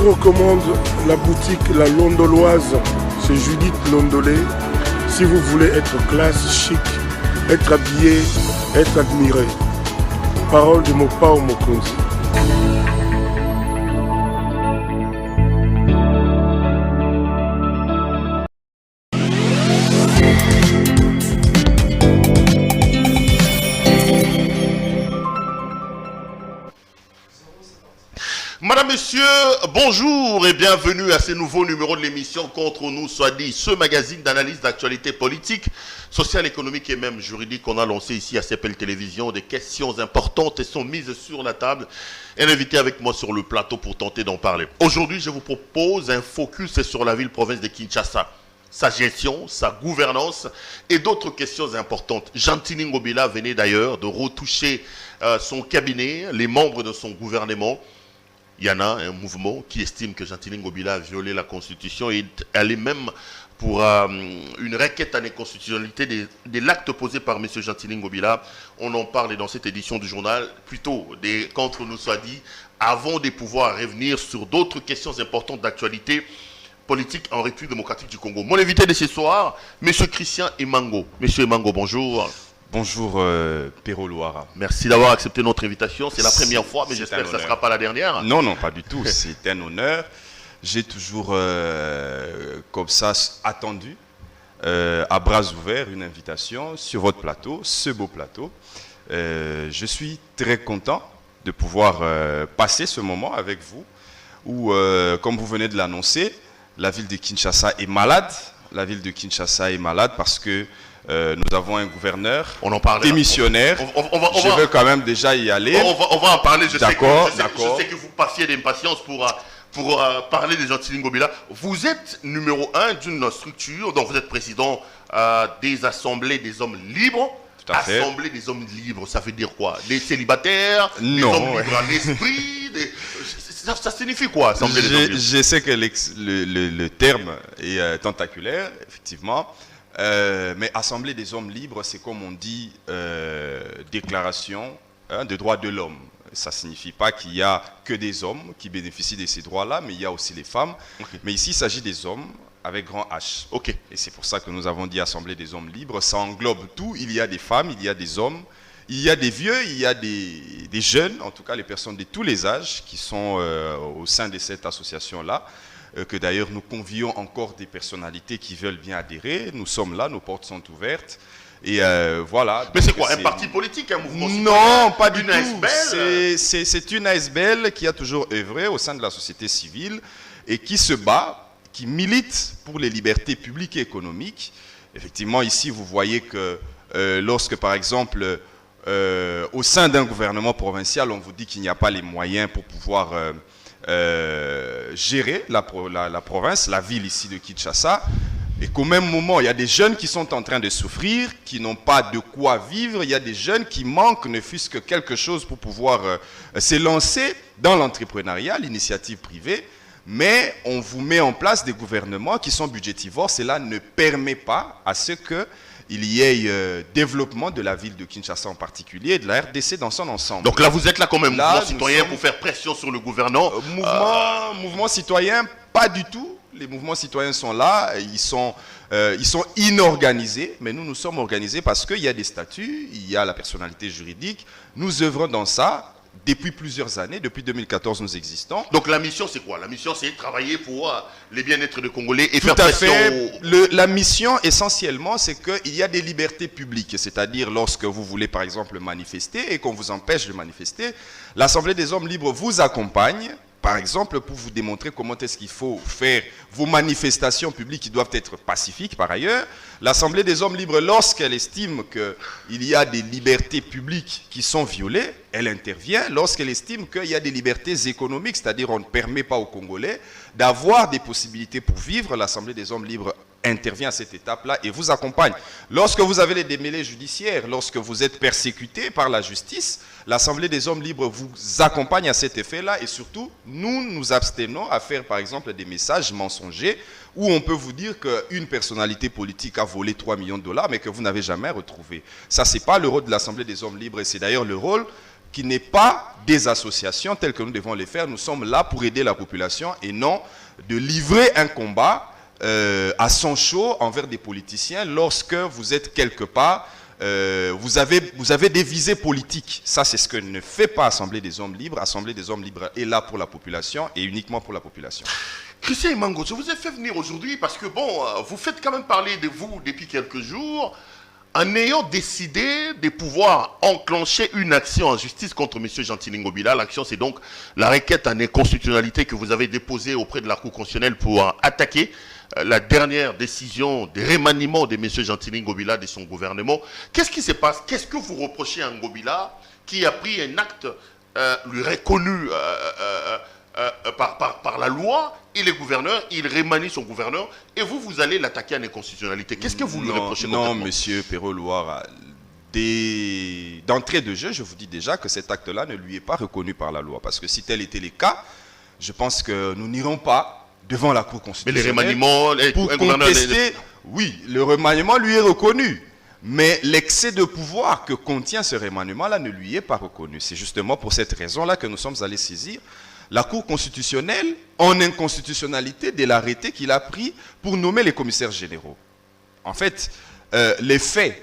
recommande la boutique La Londoloise. C'est Judith Londolé. Si vous voulez être classe, chic, être habillé, être admiré. Parole de Mopao Mokonzi. Madame, Monsieur, bonjour et bienvenue à ce nouveau numéro de l'émission Contre nous soit dit, ce magazine d'analyse d'actualité politique, sociale, économique et même juridique qu'on a lancé ici à CPL Télévision. Des questions importantes sont mises sur la table. Un invité avec moi sur le plateau pour tenter d'en parler. Aujourd'hui, je vous propose un focus sur la ville-province de Kinshasa. Sa gestion, sa gouvernance et d'autres questions importantes. Gentini Ngobila venait d'ailleurs de retoucher son cabinet, les membres de son gouvernement. Il y en a un mouvement qui estime que Gentini Ngobila a violé la Constitution et elle est même pour une requête à l'inconstitutionnalité de l'acte posé par M. Gentini Ngobila. On en parle dans cette édition du journal, plutôt des contre nous soit dit, avant de pouvoir revenir sur d'autres questions importantes d'actualité politique en République démocratique du Congo. Mon invité de ce soir, M. Christian Emango. M. Emango, bonjour. Bonjour Pero Loara. Merci d'avoir accepté notre invitation. C'est la première fois, mais j'espère que ça ne sera pas la dernière. Non, non, pas du tout. C'est un honneur. J'ai toujours, comme ça, attendu, à bras ouverts, une invitation sur votre plateau, ce beau plateau. Je suis très content de pouvoir passer ce moment avec vous, où, comme vous venez de l'annoncer, la ville de Kinshasa est malade. La ville de Kinshasa est malade parce que nous avons un gouverneur démissionnaire. Je veux quand même déjà y aller. On va en parler. Je sais que vous passiez d'impatience pour parler de Gentini Ngobila. Vous êtes numéro 1 d'une structure dont vous êtes président des assemblées des hommes libres. Assemblée des hommes libres, ça veut dire quoi? Des célibataires, des hommes libres à l'esprit ça signifie quoi, assemblée des hommes libres? Je sais que le terme est tentaculaire, effectivement. Mais Assemblée des hommes libres, c'est comme on dit déclaration des droits de l'homme. Ça ne signifie pas qu'il n'y a que des hommes qui bénéficient de ces droits-là, mais il y a aussi les femmes. Okay. Mais ici, il s'agit des hommes avec grand H. Okay. Et c'est pour ça que nous avons dit Assemblée des hommes libres. Ça englobe tout. Il y a des femmes, il y a des hommes, il y a des vieux, il y a des jeunes, en tout cas les personnes de tous les âges qui sont au sein de cette association-là. Que d'ailleurs nous convions encore des personnalités qui veulent bien adhérer. Nous sommes là, nos portes sont ouvertes. Et voilà. Mais c'est quoi, un parti politique, un mouvement citoyen? Non, pas du une tout. ASBL? C'est une ASBL qui a toujours œuvré au sein de la société civile et qui se bat, qui milite pour les libertés publiques et économiques. Effectivement, ici, vous voyez que lorsque, par exemple, au sein d'un gouvernement provincial, on vous dit qu'il n'y a pas les moyens pour pouvoir gérer la province, la ville ici de Kinshasa, et qu'au même moment, il y a des jeunes qui sont en train de souffrir, qui n'ont pas de quoi vivre, il y a des jeunes qui manquent ne fût-ce que quelque chose pour pouvoir s'élancer dans l'entrepreneuriat, l'initiative privée, mais on vous met en place des gouvernements qui sont budgétivores. Cela ne permet pas à ce qu'il y ait développement de la ville de Kinshasa en particulier et de la RDC dans son ensemble. Donc là, vous êtes là comme un mouvement citoyen pour faire pression sur le gouvernement. Mouvement citoyen, pas du tout. Les mouvements citoyens sont là, ils sont inorganisés, mais nous sommes organisés parce qu'il y a des statuts, il y a la personnalité juridique. Nous œuvrons dans ça depuis plusieurs années, depuis 2014 nous existons. Donc la mission c'est quoi? La mission c'est travailler pour les bien-être des Congolais et tout faire pression. La mission essentiellement c'est qu'il y a des libertés publiques, c'est-à-dire lorsque vous voulez par exemple manifester et qu'on vous empêche de manifester, l'Assemblée des hommes libres vous accompagne. Par exemple, pour vous démontrer comment est-ce qu'il faut faire vos manifestations publiques qui doivent être pacifiques par ailleurs, l'Assemblée des hommes libres, lorsqu'elle estime qu'il y a des libertés publiques qui sont violées, elle intervient. Lorsqu'elle estime qu'il y a des libertés économiques, c'est-à-dire on ne permet pas aux Congolais d'avoir des possibilités pour vivre, l'Assemblée des hommes libres intervient à cette étape-là et vous accompagne. Lorsque vous avez les démêlés judiciaires, lorsque vous êtes persécuté par la justice, l'Assemblée des hommes libres vous accompagne à cet effet-là et surtout, nous nous abstenons à faire par exemple des messages mensongers où on peut vous dire qu'une personnalité politique a volé 3 millions de dollars mais que vous n'avez jamais retrouvé. Ça, ce n'est pas le rôle de l'Assemblée des hommes libres et c'est d'ailleurs le rôle qui n'est pas des associations telles que nous devons les faire. Nous sommes là pour aider la population et non de livrer un combat à son chaud envers des politiciens lorsque vous êtes quelque part, vous avez des visées politiques. Ça, c'est ce que ne fait pas Assemblée des hommes libres. Assemblée des hommes libres est là pour la population et uniquement pour la population. Christian Imango, je vous ai fait venir aujourd'hui parce que, bon, vous faites quand même parler de vous depuis quelques jours en ayant décidé de pouvoir enclencher une action en justice contre M. Gentilin Ngobila. L'action, c'est donc la requête en inconstitutionnalité que vous avez déposée auprès de la Cour constitutionnelle pour attaquer la dernière décision de remaniement de M. Gentilin Ngobila de son gouvernement. Qu'est-ce qui se passe? Qu'est-ce que vous reprochez à Ngobila qui a pris un acte lui reconnu par la loi? Il est gouverneur, il remanie son gouverneur et vous allez l'attaquer en inconstitutionnalité. Qu'est-ce que vous lui reprochez? Non, monsieur Perrault-Loire, d'entrée de jeu, je vous dis déjà que cet acte-là ne lui est pas reconnu par la loi. Parce que si tel était le cas, je pense que nous n'irons pas devant la Cour constitutionnelle. Mais les remaniements, pour contester, oui, le remaniement lui est reconnu. Mais l'excès de pouvoir que contient ce remaniement-là ne lui est pas reconnu. C'est justement pour cette raison-là que nous sommes allés saisir la Cour constitutionnelle en inconstitutionnalité de l'arrêté qu'il a pris pour nommer les commissaires généraux. En fait, les faits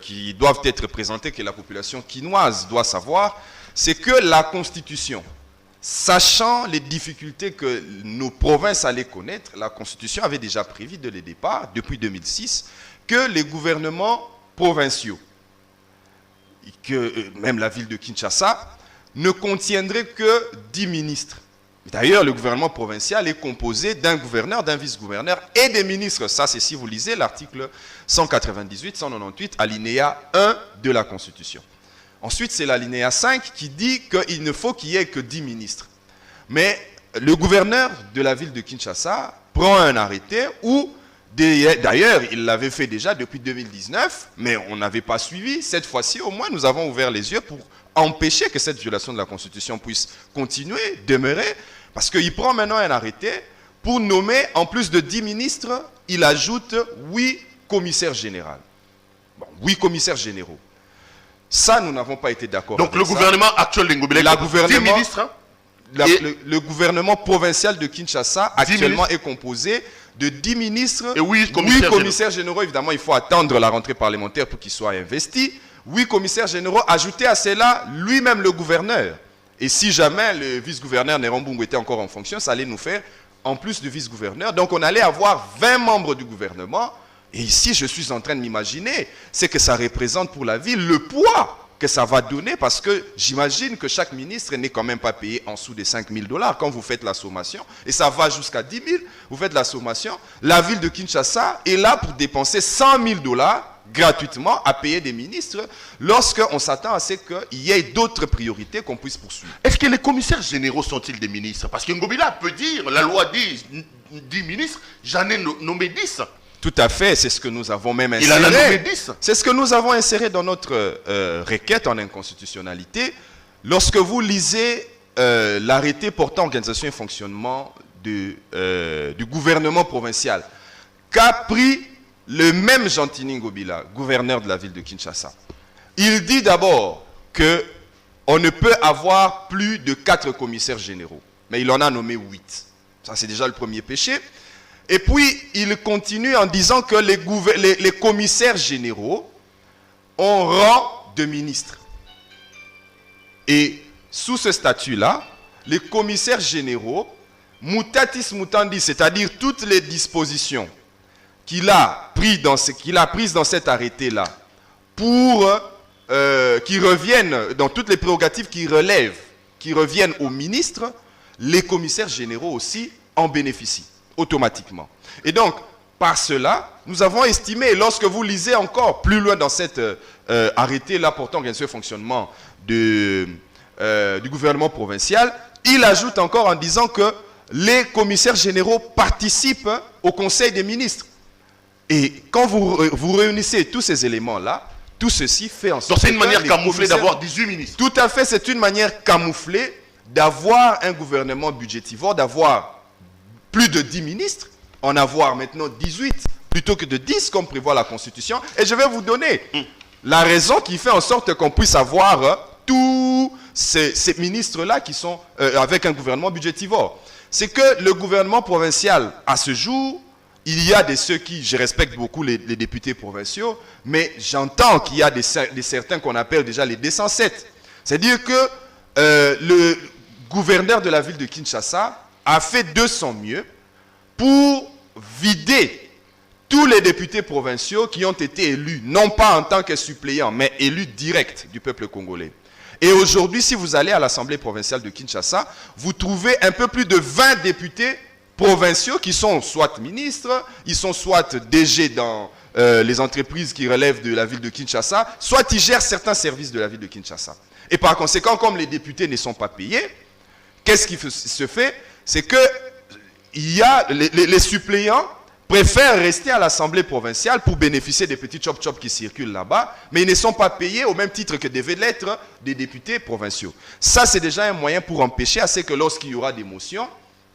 qui doivent être présentés, que la population quinoise doit savoir, c'est que la Constitution, sachant les difficultés que nos provinces allaient connaître, la Constitution avait déjà prévu dès le départ, depuis 2006, que les gouvernements provinciaux, que même la ville de Kinshasa, ne contiendrait que 10 ministres. D'ailleurs, le gouvernement provincial est composé d'un gouverneur, d'un vice-gouverneur et des ministres. Ça, c'est si vous lisez l'article 198, alinéa 1 de la Constitution. Ensuite, c'est l'alinéa 5 qui dit qu'il ne faut qu'il y ait que 10 ministres. Mais le gouverneur de la ville de Kinshasa prend un arrêté où, d'ailleurs, il l'avait fait déjà depuis 2019, mais on n'avait pas suivi. Cette fois-ci, au moins, nous avons ouvert les yeux pour empêcher que cette violation de la Constitution puisse continuer, demeurer, parce qu'il prend maintenant un arrêté pour nommer, en plus de 10 ministres, il ajoute 8 commissaires généraux. Bon, 8 commissaires généraux. Ça, nous n'avons pas été d'accord. Donc le gouvernement actuel de Ngobila, 10 ministres, hein, le gouvernement provincial de Kinshasa actuellement est composé de 10 ministres et 8 commissaires généraux. Évidemment, il faut attendre la rentrée parlementaire pour qu'ils soient investis. 8 commissaires généraux, ajoutés à cela, lui-même le gouverneur. Et si jamais le vice-gouverneur Nerambungu était encore en fonction, ça allait nous faire, en plus du vice-gouverneur, donc on allait avoir 20 membres du gouvernement. Et ici, je suis en train de m'imaginer, c'est que ça représente pour la ville le poids que ça va donner, parce que j'imagine que chaque ministre n'est quand même pas payé en dessous des 5 000 $ quand vous faites la sommation, et ça va jusqu'à 10 000, vous faites la sommation. La ville de Kinshasa est là pour dépenser 100 000 $ gratuitement à payer des ministres lorsqu'on s'attend à ce qu'il y ait d'autres priorités qu'on puisse poursuivre. Est-ce que les commissaires généraux sont-ils des ministres? Parce que Ngobila peut dire, la loi dit 10 ministres, j'en ai nommé 10. Tout à fait, c'est ce que nous avons même inséré. Il en a nommé 10. C'est ce que nous avons inséré dans notre requête en inconstitutionnalité. Lorsque vous lisez l'arrêté portant organisation et fonctionnement du gouvernement provincial, qu'a pris le même Gentilin Ngobila, gouverneur de la ville de Kinshasa, il dit d'abord qu'on ne peut avoir plus de 4 commissaires généraux. Mais il en a nommé 8. Ça, c'est déjà le premier péché. Et puis, il continue en disant que les commissaires généraux ont rang de ministres. Et sous ce statut-là, les commissaires généraux, mutatis mutandis, c'est-à-dire toutes les dispositions qu'il a prises dans cet arrêté-là, pour qui reviennent, dans toutes les prérogatives qui reviennent aux ministres, les commissaires généraux aussi en bénéficient automatiquement. Et donc, par cela, nous avons estimé, et lorsque vous lisez encore plus loin dans cet arrêté-là portant organisation et fonctionnement du gouvernement provincial, il ajoute encore en disant que les commissaires généraux participent au Conseil des ministres. Et quand vous réunissez tous ces éléments-là, tout ceci fait en sorte que... Donc c'est une manière camouflée d'avoir 18 ministres. Tout à fait, c'est une manière camouflée d'avoir un gouvernement budgétivore, d'avoir plus de 10 ministres, en avoir maintenant 18, plutôt que de 10 comme prévoit la Constitution. Et je vais vous donner la raison qui fait en sorte qu'on puisse avoir tous ces ministres-là qui sont avec un gouvernement budgétivore. C'est que le gouvernement provincial, à ce jour, il y a de ceux qui, je respecte beaucoup les députés provinciaux, mais j'entends qu'il y a certains qu'on appelle déjà les D107. C'est-à-dire que le gouverneur de la ville de Kinshasa a fait de son mieux pour vider tous les députés provinciaux qui ont été élus, non pas en tant que suppléants, mais élus directs du peuple congolais. Et aujourd'hui, si vous allez à l'Assemblée provinciale de Kinshasa, vous trouvez un peu plus de 20 députés provinciaux qui sont soit ministres, ils sont soit DG dans les entreprises qui relèvent de la ville de Kinshasa, soit ils gèrent certains services de la ville de Kinshasa. Et par conséquent, comme les députés ne sont pas payés, qu'est-ce qui se fait? C'est que les suppléants préfèrent rester à l'Assemblée provinciale pour bénéficier des petits chop-chop qui circulent là-bas, mais ils ne sont pas payés au même titre que devaient l'être des députés provinciaux. Ça, c'est déjà un moyen pour empêcher à ce que lorsqu'il y aura des motions,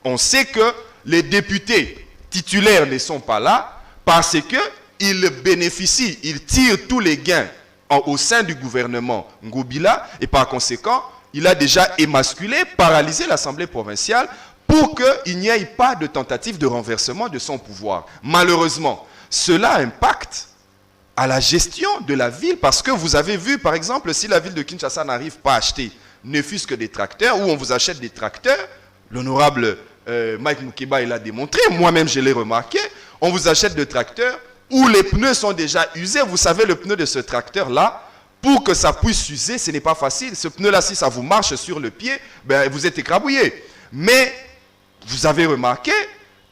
on sait que les députés titulaires ne sont pas là parce qu'ils bénéficient, ils tirent tous les gains au sein du gouvernement Ngobila et par conséquent, il a déjà émasculé, paralysé l'Assemblée provinciale pour qu'il n'y ait pas de tentative de renversement de son pouvoir. Malheureusement, cela impacte à la gestion de la ville parce que vous avez vu, par exemple, si la ville de Kinshasa n'arrive pas à acheter ne fût-ce que des tracteurs ou on vous achète des tracteurs, l'honorable Mike Mukeba l'a démontré, moi-même je l'ai remarqué, on vous achète des tracteurs où les pneus sont déjà usés. Vous savez, le pneu de ce tracteur-là, pour que ça puisse s'user, ce n'est pas facile. Ce pneu-là, si ça vous marche sur le pied, ben, vous êtes écrabouillé. Mais vous avez remarqué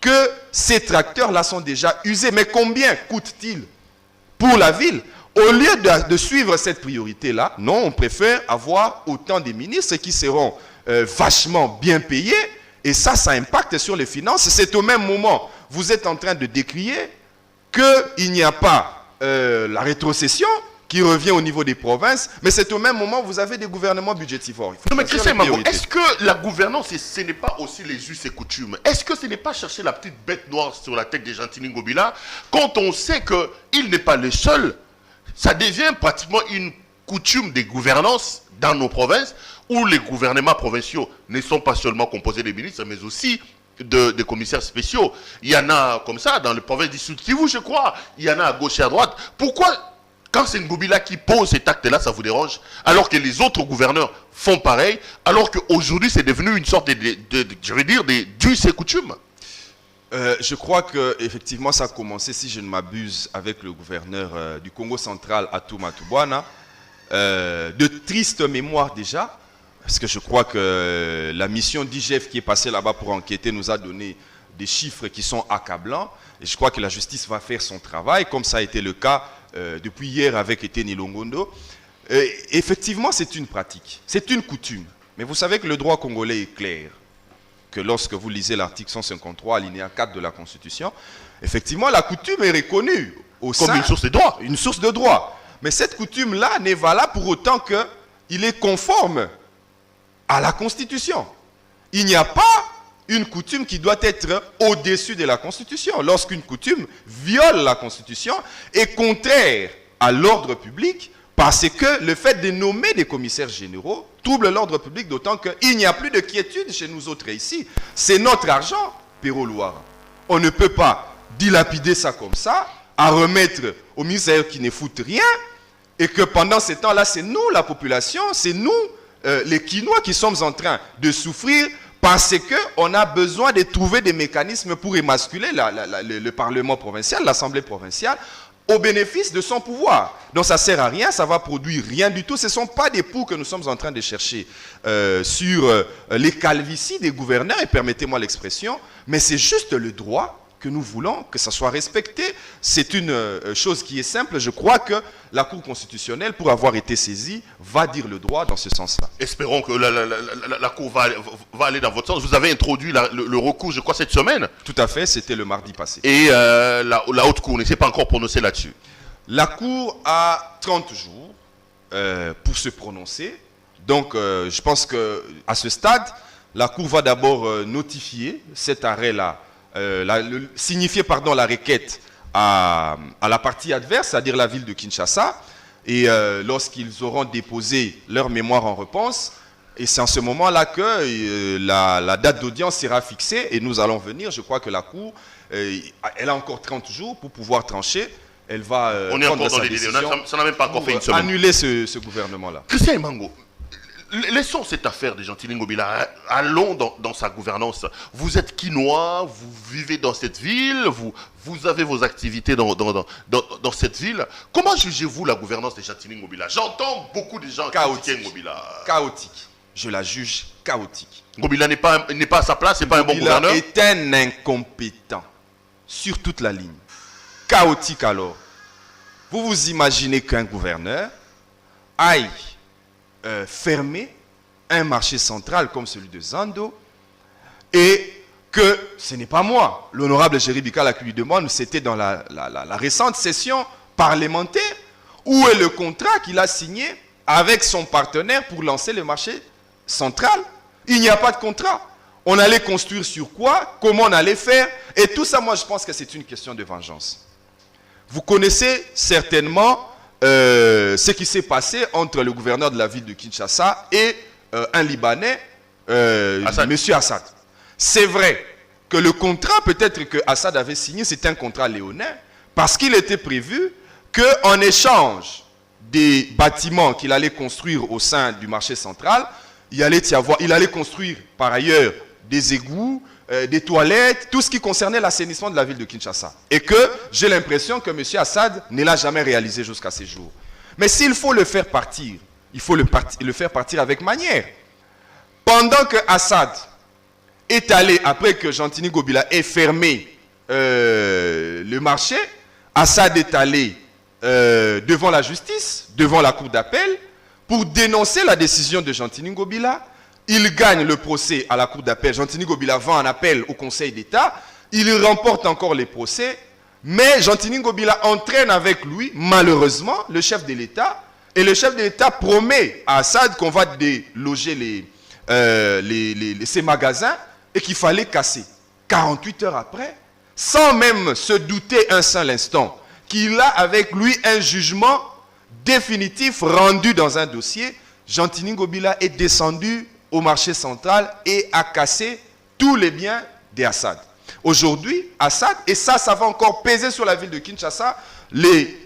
que ces tracteurs-là sont déjà usés. Mais combien coûtent-ils pour la ville? Au lieu de suivre cette priorité-là, non, on préfère avoir autant de ministres qui seront vachement bien payés. Et ça impacte sur les finances. C'est au même moment, vous êtes en train de décrier qu'il n'y a pas la rétrocession qui revient au niveau des provinces, mais c'est au même moment où vous avez des gouvernements budgétivores. Non mais Christian Mambo, est-ce que la gouvernance, ce n'est pas aussi les us et coutumes? Est-ce que ce n'est pas chercher la petite bête noire sur la tête des Gentili Ngobila quand on sait qu'il n'est pas le seul? Ça devient pratiquement une coutume des gouvernances dans nos provinces où les gouvernements provinciaux ne sont pas seulement composés de ministres, mais aussi de commissaires spéciaux. Il y en a comme ça dans les provinces du Sud Kivu, je crois. Il y en a à gauche et à droite. Pourquoi, quand c'est Ngobila qui pose cet acte-là, ça vous dérange? Alors que les autres gouverneurs font pareil, alors qu'aujourd'hui, c'est devenu une sorte je vais dire, des us et coutumes. Je crois qu'effectivement, ça a commencé, si je ne m'abuse, avec le gouverneur du Congo central, Atou Matubwana. De tristes mémoires déjà, parce que je crois que la mission d'IGF qui est passée là-bas pour enquêter nous a donné des chiffres qui sont accablants. Et je crois que la justice va faire son travail, comme ça a été le cas depuis hier avec Eteni Longondo. Effectivement, c'est une pratique, c'est une coutume. Mais vous savez que le droit congolais est clair. Que lorsque vous lisez l'article 153, alinéa 4 de la Constitution, effectivement, la coutume est reconnue au sein... Comme une source de droit. Une source de droit. Mais cette coutume-là n'est valable pour autant qu'il est conforme à la Constitution. Il n'y a pas une coutume qui doit être au-dessus de la Constitution. Lorsqu'une coutume viole la Constitution, est contraire à l'ordre public, parce que le fait de nommer des commissaires généraux trouble l'ordre public, d'autant qu'il n'y a plus de quiétude chez nous autres ici. C'est notre argent, Péro Louara. On ne peut pas dilapider ça comme ça, à remettre au ministère qui ne foutent rien, et que pendant ce temps-là, c'est nous, la population, c'est nous, les Kinois, qui sommes en train de souffrir parce qu'on a besoin de trouver des mécanismes pour émasculer le Parlement provincial, l'Assemblée provinciale, au bénéfice de son pouvoir. Donc ça ne sert à rien, ça va produire rien du tout. Ce ne sont pas des poux que nous sommes en train de chercher sur les calvities des gouverneurs, et permettez-moi l'expression, mais c'est juste le droit que nous voulons que ça soit respecté. C'est une chose qui est simple. Je crois que la Cour constitutionnelle, pour avoir été saisie, va dire le droit dans ce sens-là. Espérons que la Cour va aller dans votre sens. Vous avez introduit le recours, je crois, cette semaine. Tout à fait, c'était le mardi passé. Et la Haute Cour ne s'est pas encore prononcée là-dessus. La Cour a 30 jours pour se prononcer. Donc, je pense qu'à ce stade, la Cour va d'abord notifier cet arrêt-là, signifier la requête à la partie adverse, c'est-à-dire la ville de Kinshasa. Et lorsqu'ils auront déposé leur mémoire en réponse, et c'est en ce moment-là que la date d'audience sera fixée et nous allons venir. Je crois que la Cour, elle a encore 30 jours pour pouvoir trancher. Elle va on est prendre encore dans sa les délais. décision Ça n'a même pas encore fait une semaine. Annuler ce gouvernement-là. Christian Emango, laissons cette affaire de Gentilin Ngobila. Allons dans sa gouvernance. Vous êtes quinois, vous vivez dans cette ville, vous avez vos activités dans cette ville. Comment jugez-vous la gouvernance de Gentilin Ngobila? J'entends beaucoup de gens critiquer Ngobila. Chaotique. Je la juge chaotique. Ngobila n'est pas à sa place, c'est pas un bon gouverneur. Il est un incompétent sur toute la ligne. Chaotique alors. Vous vous imaginez qu'un gouverneur aille fermer un marché central comme celui de Zando et que ce n'est pas moi, l'honorable Géry Bikala qui lui demande, c'était dans la récente session parlementaire, où est le contrat qu'il a signé avec son partenaire pour lancer le marché central. Il n'y a pas de contrat. On allait construire sur quoi? Comment on allait faire? Et tout ça, moi, je pense que c'est une question de vengeance. Vous connaissez certainement ce qui s'est passé entre le gouverneur de la ville de Kinshasa et un Libanais, M. Assad. C'est vrai que le contrat, peut-être que Assad avait signé, c'était un contrat léonin, parce qu'il était prévu qu'en échange des bâtiments qu'il allait construire au sein du marché central, il allait construire par ailleurs des égouts, des toilettes, tout ce qui concernait l'assainissement de la ville de Kinshasa. Et que j'ai l'impression que M. Assad ne l'a jamais réalisé jusqu'à ces jours. Mais s'il faut le faire partir, il faut le faire partir avec manière. Pendant que Assad est allé, après que Gentilin Ngobila ait fermé le marché, Assad est allé devant la justice, devant la cour d'appel, pour dénoncer la décision de Gentilin Ngobila. Il gagne le procès à la cour d'appel. Gentilin Ngobila va en appel au Conseil d'État. Il remporte encore les procès. Mais Gentilin Ngobila entraîne avec lui, malheureusement, le chef de l'État. Et le chef de l'État promet à Assad qu'on va déloger ses magasins et qu'il fallait casser. 48 heures après, sans même se douter un seul instant, qu'il a avec lui un jugement définitif rendu dans un dossier, Gentilin Ngobila est descendu au marché central et a cassé tous les biens d'Assad. Aujourd'hui, Assad, et ça va encore peser sur la ville de Kinshasa, les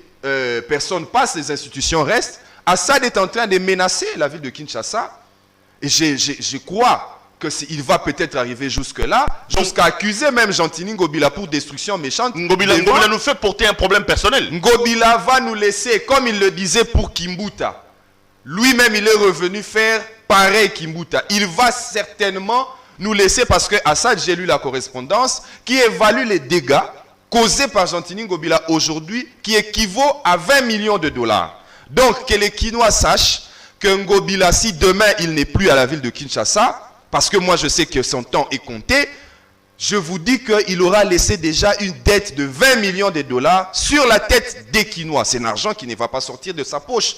personnes passent, les institutions restent, Assad est en train de menacer la ville de Kinshasa, et je crois qu'il va peut-être arriver jusque-là, jusqu'à accuser même Gentilin Ngobila pour destruction méchante. Ngobila nous fait porter un problème personnel. Ngobila va nous laisser, comme il le disait pour Kimbuta. Lui-même, il est revenu faire pareil Kimbuta. Il va certainement nous laisser, parce que Assad, j'ai lu la correspondance, qui évalue les dégâts causés par Gentilin Ngobila aujourd'hui, qui équivaut à 20 millions de dollars. Donc, que les Kinois sachent que Ngobila, si demain il n'est plus à la ville de Kinshasa, parce que moi je sais que son temps est compté, je vous dis qu'il aura laissé déjà une dette de 20 millions de dollars sur la tête des Kinois. C'est un argent qui ne va pas sortir de sa poche.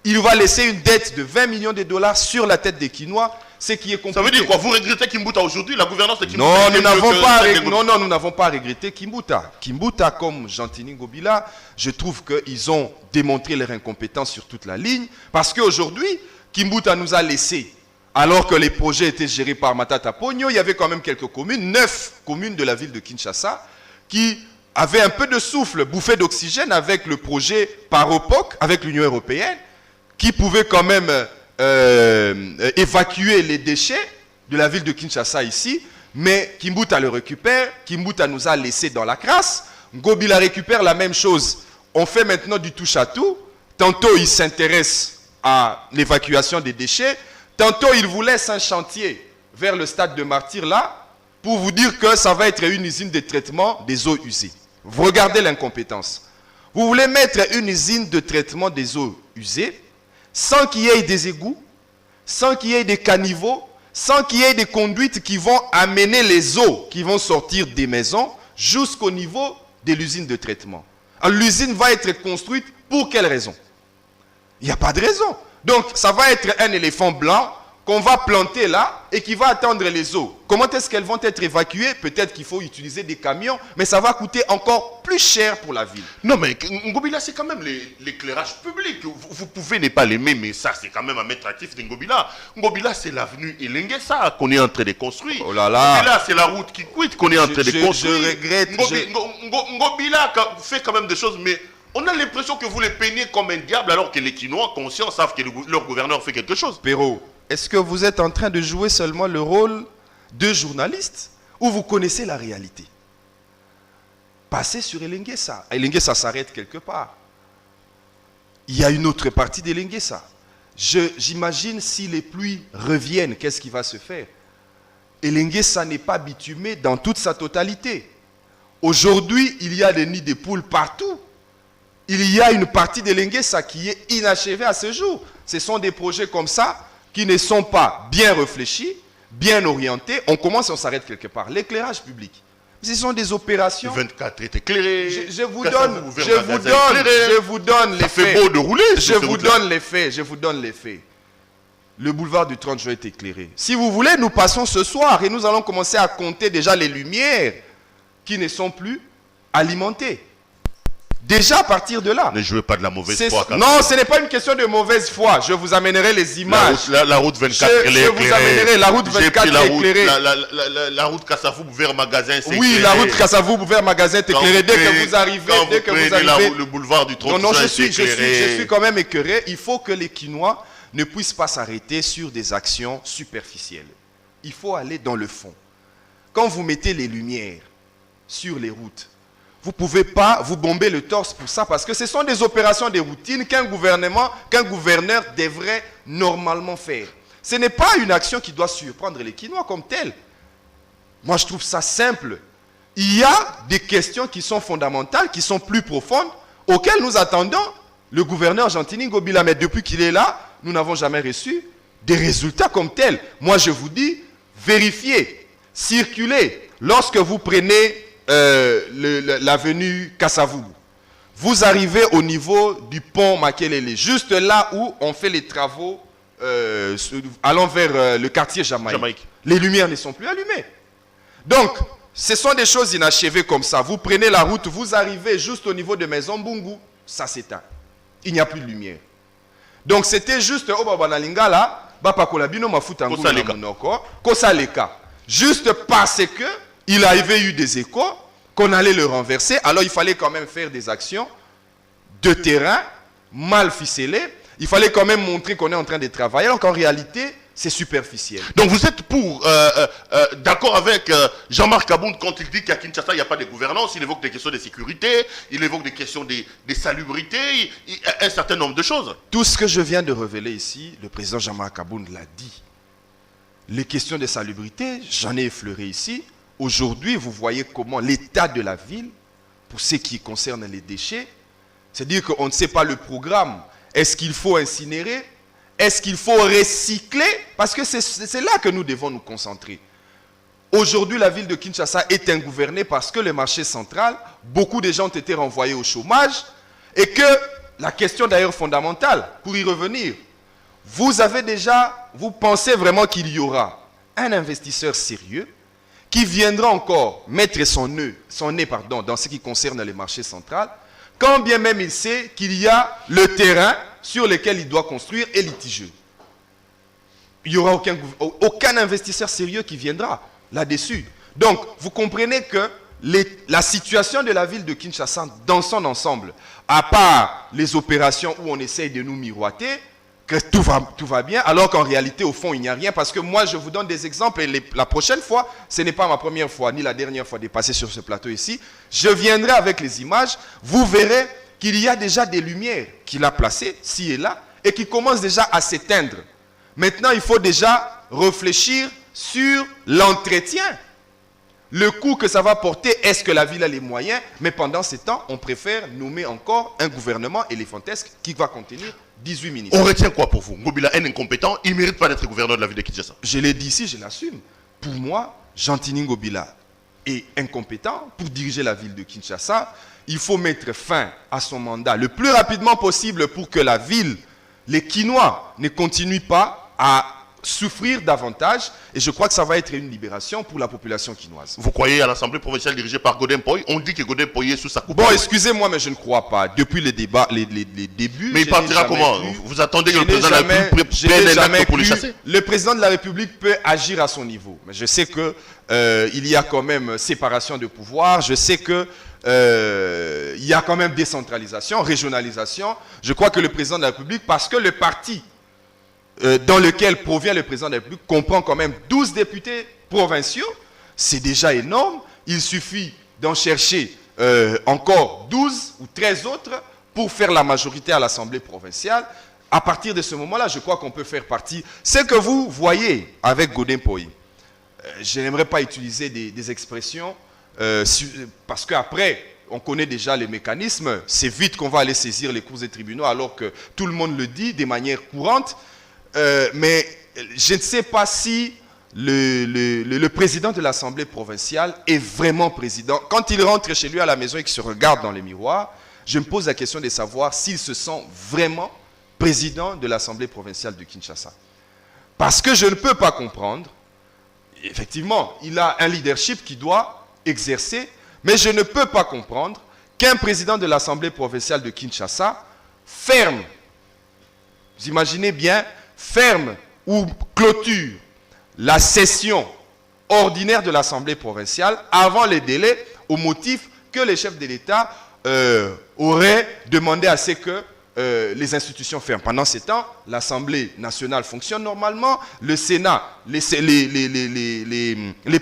Il va laisser une dette de 20 millions de dollars sur la tête des Kinois, ce qui est compliqué. Ça veut dire quoi? Vous regrettez Kimbuta aujourd'hui, la gouvernance de Kimbuta? Non, nous n'avons pas regretté Kimbuta. Kimbuta, comme Gentilin Ngobila, je trouve qu'ils ont démontré leur incompétence sur toute la ligne, parce qu'aujourd'hui, Kimbuta nous a laissé, alors que les projets étaient gérés par Matata Pogno, il y avait quand même quelques communes, 9 communes de la ville de Kinshasa, qui avaient un peu de souffle, bouffée d'oxygène avec le projet Paropoc, avec l'Union européenne, qui pouvait quand même évacuer les déchets de la ville de Kinshasa ici, mais Kimbuta le récupère, Kimbuta nous a laissé dans la crasse, Ngobila récupère la même chose. On fait maintenant du touche-à-tout, tantôt il s'intéresse à l'évacuation des déchets, tantôt il vous laisse un chantier vers le stade de Martyr là, pour vous dire que ça va être une usine de traitement des eaux usées. Vous regardez l'incompétence. Vous voulez mettre une usine de traitement des eaux usées, sans qu'il y ait des égouts, sans qu'il y ait des caniveaux, sans qu'il y ait des conduites qui vont amener les eaux qui vont sortir des maisons jusqu'au niveau de l'usine de traitement. Alors l'usine va être construite pour quelle raison? Il n'y a pas de raison. Donc ça va être un éléphant blanc qu'on va planter là et qui va attendre les eaux. Comment est-ce qu'elles vont être évacuées? Peut-être qu'il faut utiliser des camions, mais ça va coûter encore plus cher pour la ville. Non, mais Ngobila, c'est quand même l'éclairage public. Vous pouvez ne pas l'aimer, mais ça, c'est quand même un maître actif de Ngobila. Ngobila, c'est l'avenue Elenguessa qu'on est en train de construire. Oh là là. Ngobila, c'est la route qui quitte qu'on est en train de construire. Je regrette. Ngobila fait quand même des choses, mais on a l'impression que vous les peignez comme un diable, alors que les Quinois, conscients, savent que leur gouverneur fait quelque chose. Perrault, est-ce que vous êtes en train de jouer seulement le rôle de journaliste ou vous connaissez la réalité? Passez sur Elenguessa. Elenguessa s'arrête quelque part. Il y a une autre partie d'Elenguessa. J'imagine si les pluies reviennent, qu'est-ce qui va se faire? Elenguessa n'est pas bitumé dans toute sa totalité. Aujourd'hui, il y a des nids de poules partout. Il y a une partie d'Elenguessa qui est inachevée à ce jour. Ce sont des projets comme ça qui ne sont pas bien réfléchis, bien orientés. On commence et on s'arrête quelque part. L'éclairage public. Ce sont des opérations. 24 est éclairé. Je vous donne les faits. Ça fait beau de rouler. Je vous donne les faits. Le boulevard du 30 juin est éclairé. Si vous voulez, nous passons ce soir et nous allons commencer à compter déjà les lumières qui ne sont plus alimentées. Déjà à partir de là. Ne jouez pas de la mauvaise foi. Non, ce n'est pas une question de mauvaise foi. Je vous amènerai les images. La route 24 est éclairée. Je vous amènerai la route 24 est éclairée. La route Kassavou vers magasin, c'est éclairé. Oui, la route Kassavou vers magasin est éclairée. Dès que vous arrivez, le boulevard du 30 non, juin, je suis quand même écœuré. Il faut que les Quinois ne puissent pas s'arrêter sur des actions superficielles. Il faut aller dans le fond. Quand vous mettez les lumières sur les routes, vous ne pouvez pas vous bomber le torse pour ça parce que ce sont des opérations de routine qu'un gouverneur devrait normalement faire. Ce n'est pas une action qui doit surprendre les Quinois comme telle. Moi, je trouve ça simple. Il y a des questions qui sont fondamentales, qui sont plus profondes, auxquelles nous attendons le gouverneur Gentini Ngobila. Mais depuis qu'il est là, nous n'avons jamais reçu des résultats comme tels. Moi, je vous dis, vérifiez, circulez. Lorsque vous prenez l'avenue Kassavou, vous arrivez au niveau du pont Makelele, juste là où on fait les travaux allant vers le quartier Jamaïque. Les lumières ne sont plus allumées. Donc, ce sont des choses inachevées comme ça. Vous prenez la route, vous arrivez juste au niveau de Maison Bungu, ça s'éteint. Il n'y a plus de lumière. Donc, c'était juste au Babanalinga là, Bapakolabino Mafutangu Kosaleka. Juste parce que il avait eu des échos qu'on allait le renverser. Alors il fallait quand même faire des actions de terrain mal ficelées. Il fallait quand même montrer qu'on est en train de travailler. Alors qu'en réalité, c'est superficiel. Donc vous êtes d'accord avec Jean-Marc Abound quand il dit qu'à Kinshasa, il n'y a pas de gouvernance. Il évoque des questions de sécurité, il évoque des questions de salubrité, un certain nombre de choses. Tout ce que je viens de révéler ici, le président Jean-Marc Abound l'a dit. Les questions de salubrité, j'en ai effleuré ici. Aujourd'hui, vous voyez comment l'état de la ville, pour ce qui concerne les déchets, c'est-à-dire qu'on ne sait pas le programme. Est-ce qu'il faut incinérer? Est-ce qu'il faut recycler? Parce que c'est là que nous devons nous concentrer. Aujourd'hui, la ville de Kinshasa est ingouvernée parce que le marché central, beaucoup de gens ont été renvoyés au chômage et que la question d'ailleurs fondamentale, pour y revenir, vous pensez vraiment qu'il y aura un investisseur sérieux qui viendra encore mettre son nez dans ce qui concerne les marchés centraux, quand bien même il sait qu'il y a le terrain sur lequel il doit construire est litigieux. Il n'y aura aucun investisseur sérieux qui viendra là-dessus. Donc, vous comprenez que la situation de la ville de Kinshasa dans son ensemble, à part les opérations où on essaye de nous miroiter, que tout va bien, alors qu'en réalité, au fond, il n'y a rien. Parce que moi, je vous donne des exemples. Et la prochaine fois, ce n'est pas ma première fois, ni la dernière fois de passer sur ce plateau ici. Je viendrai avec les images. Vous verrez qu'il y a déjà des lumières qu'il a placées, ci et là, et qui commencent déjà à s'éteindre. Maintenant, il faut déjà réfléchir sur l'entretien. Le coût que ça va porter, est-ce que la ville a les moyens? Mais pendant ce temps, on préfère nommer encore un gouvernement éléphantesque qui va contenir 18 ministres. On retient quoi pour vous? Ngobila est incompétent, il ne mérite pas d'être gouverneur de la ville de Kinshasa. Je l'ai dit ici, je l'assume. Pour moi, Gentini Ngobila est incompétent pour diriger la ville de Kinshasa. Il faut mettre fin à son mandat le plus rapidement possible pour que la ville, les Quinois, ne continuent pas à souffrir davantage et je crois que ça va être une libération pour la population quinoise. Vous croyez à l'Assemblée provinciale dirigée par Godin Poy? On dit que Godin Poy est sous sa coupe. Bon, excusez-moi, mais je ne crois pas. Depuis les débats, les débuts... Mais il partira comment? Vous attendez que le président de la République prenne un acte pour le chasser? Le président de la République peut agir à son niveau. Mais je sais que il y a quand même séparation de pouvoir. Je sais que il y a quand même décentralisation, régionalisation. Je crois que le président de la République, parce que le parti dans lequel provient le président de la République comprend quand même 12 députés provinciaux, c'est déjà énorme. Il suffit d'en chercher encore 12 ou 13 autres pour faire la majorité à l'Assemblée provinciale. À partir de ce moment-là, je crois qu'on peut faire partie. Ce que vous voyez avec Godin Poy, je n'aimerais pas utiliser des expressions parce qu'après, on connaît déjà les mécanismes. C'est vite qu'on va aller saisir les cours des tribunaux alors que tout le monde le dit de manière courante. Mais je ne sais pas si le président de l'Assemblée provinciale est vraiment président. Quand il rentre chez lui à la maison et qu'il se regarde dans les miroirs, je me pose la question de savoir s'il se sent vraiment président de l'Assemblée provinciale de Kinshasa. Parce que je ne peux pas comprendre, effectivement, il a un leadership qui doit exercer, mais je ne peux pas comprendre qu'un président de l'Assemblée provinciale de Kinshasa ferme, vous imaginez bien, ferme ou clôture la session ordinaire de l'Assemblée provinciale avant les délais au motif que les chefs de l'État auraient demandé à ce que les institutions ferment. Pendant ce temps, l'Assemblée nationale fonctionne normalement, le Sénat, les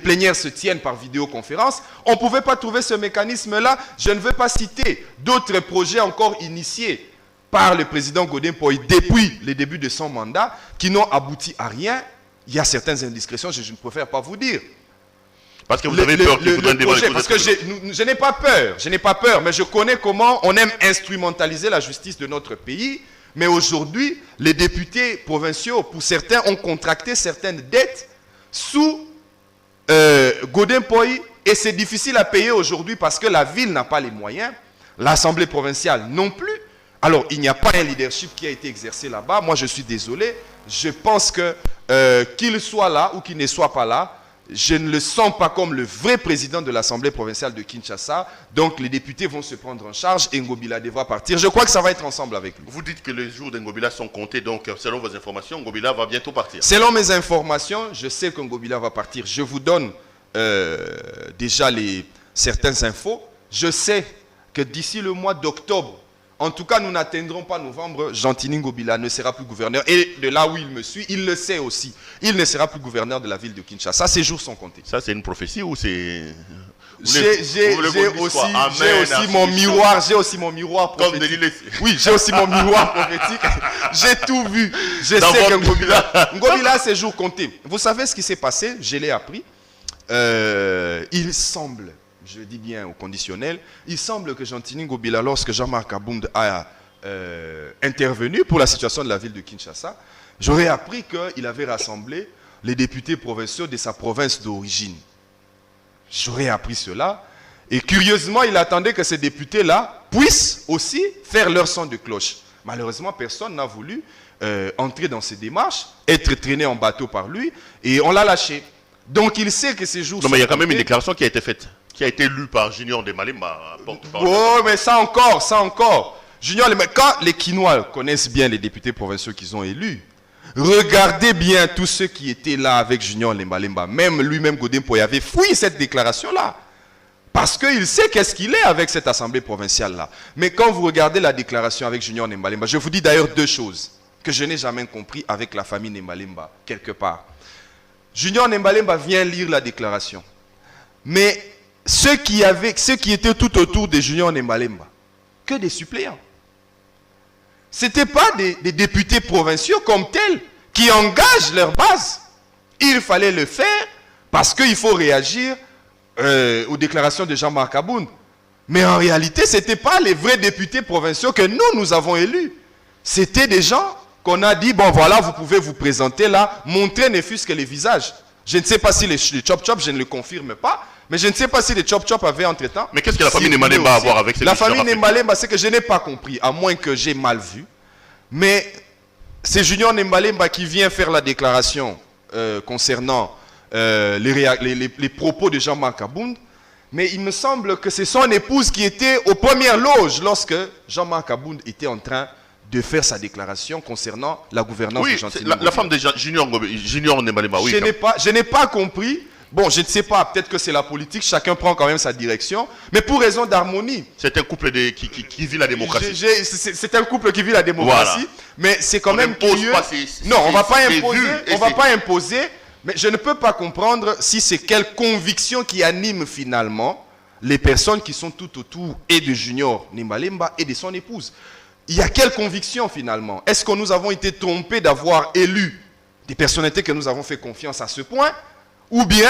plénières se tiennent par vidéoconférence. On ne pouvait pas trouver ce mécanisme-là. Je ne veux pas citer d'autres projets encore initiés par le président Godin Poy depuis le début de son mandat, qui n'ont abouti à rien. Il y a certaines indiscrétions, je ne préfère pas vous dire. Parce que vous avez peur qu'il faudrait un débat. Parce que je n'ai pas peur, mais je connais comment on aime instrumentaliser la justice de notre pays. Mais aujourd'hui, les députés provinciaux, pour certains, ont contracté certaines dettes sous Godin Poy, et c'est difficile à payer aujourd'hui parce que la ville n'a pas les moyens, l'Assemblée provinciale non plus. Alors, il n'y a pas un leadership qui a été exercé là-bas. Moi, je suis désolé. Je pense que qu'il soit là ou qu'il ne soit pas là, je ne le sens pas comme le vrai président de l'Assemblée provinciale de Kinshasa. Donc, les députés vont se prendre en charge et Ngobila devra partir. Je crois que ça va être ensemble avec lui. Vous dites que les jours d'Ngobila sont comptés. Donc, selon vos informations, Ngobila va bientôt partir. Selon mes informations, je sais que Ngobila va partir. Je vous donne déjà certaines infos. Je sais que d'ici le mois d'octobre, en tout cas, nous n'atteindrons pas novembre, Gentini Ngobila ne sera plus gouverneur. Et de là où il me suit, il le sait aussi. Il ne sera plus gouverneur de la ville de Kinshasa. Ses jours sont comptés. Ça, c'est une prophétie ou c'est... J'ai aussi mon miroir. J'ai aussi mon miroir prophétique. Oui, j'ai aussi mon miroir prophétique. J'ai tout vu. Je sais que Ngobila a ses jours comptés. Vous savez ce qui s'est passé? Je l'ai appris. Il semble... Je dis bien au conditionnel, il semble que Gentini Ngobila, lorsque Jean-Marc Abound a intervenu pour la situation de la ville de Kinshasa, j'aurais appris qu'il avait rassemblé les députés provinciaux de sa province d'origine. J'aurais appris cela. Et curieusement, il attendait que ces députés-là puissent aussi faire leur son de cloche. Malheureusement, personne n'a voulu entrer dans ces démarches, être traîné en bateau par lui, et on l'a lâché. Donc il sait que ces jours... Non, mais il y a quand même une déclaration qui a été faite, qui a été lue par Junior Ndemalemba. Oh, mais ça encore. Junior, quand les Quinois connaissent bien les députés provinciaux qu'ils ont élus, regardez bien tous ceux qui étaient là avec Junior Ndemalemba. Même lui-même, Godin Poy, avait fouillé cette déclaration-là. Parce qu'il sait qu'est-ce qu'il est avec cette assemblée provinciale-là. Mais quand vous regardez la déclaration avec Junior Ndemalemba, je vous dis d'ailleurs deux choses que je n'ai jamais compris avec la famille Ndemalemba, quelque part. Junior Ndemalemba vient lire la déclaration. Mais ceux qui étaient tout autour de Junior Ndemalemba, que des suppléants. Ce n'étaient pas des députés provinciaux comme tels qui engagent leur base. Il fallait le faire parce qu'il faut réagir aux déclarations de Jean-Marc Abound. Mais en réalité, ce n'étaient pas les vrais députés provinciaux que nous avons élus. C'était des gens qu'on a dit, bon voilà, vous pouvez vous présenter là, montrer ne fût-ce que les visages. Je ne sais pas si les chop-chop, je ne le confirme pas, mais je ne sais pas si les chop-chop avaient entre-temps... Mais qu'est-ce que la famille Ndemalemba a à voir avec ces... La famille Ndemalemba, c'est que je n'ai pas compris, à moins que j'ai mal vu. Mais c'est Junior Nembalemba qui vient faire la déclaration concernant les propos de Jean-Marc Abound. Mais il me semble que c'est son épouse qui était aux premières loges lorsque Jean-Marc Abound était en train de faire sa déclaration concernant la gouvernance de Jean Tény. La femme de Junior Nembalemba, oui. Je n'ai pas compris. Bon, je ne sais pas, peut-être que c'est la politique, chacun prend quand même sa direction, mais pour raison d'harmonie. C'est un couple qui vit la démocratie. C'est un couple qui vit la démocratie, voilà. Mais c'est quand même curieux. Non, on ne va pas imposer, mais je ne peux pas comprendre si c'est quelle conviction qui anime finalement les personnes qui sont tout autour et de Junior Nembalemba et de son épouse. Il y a quelle conviction finalement? Est-ce que nous avons été trompés d'avoir élu des personnalités que nous avons fait confiance à ce point? Ou bien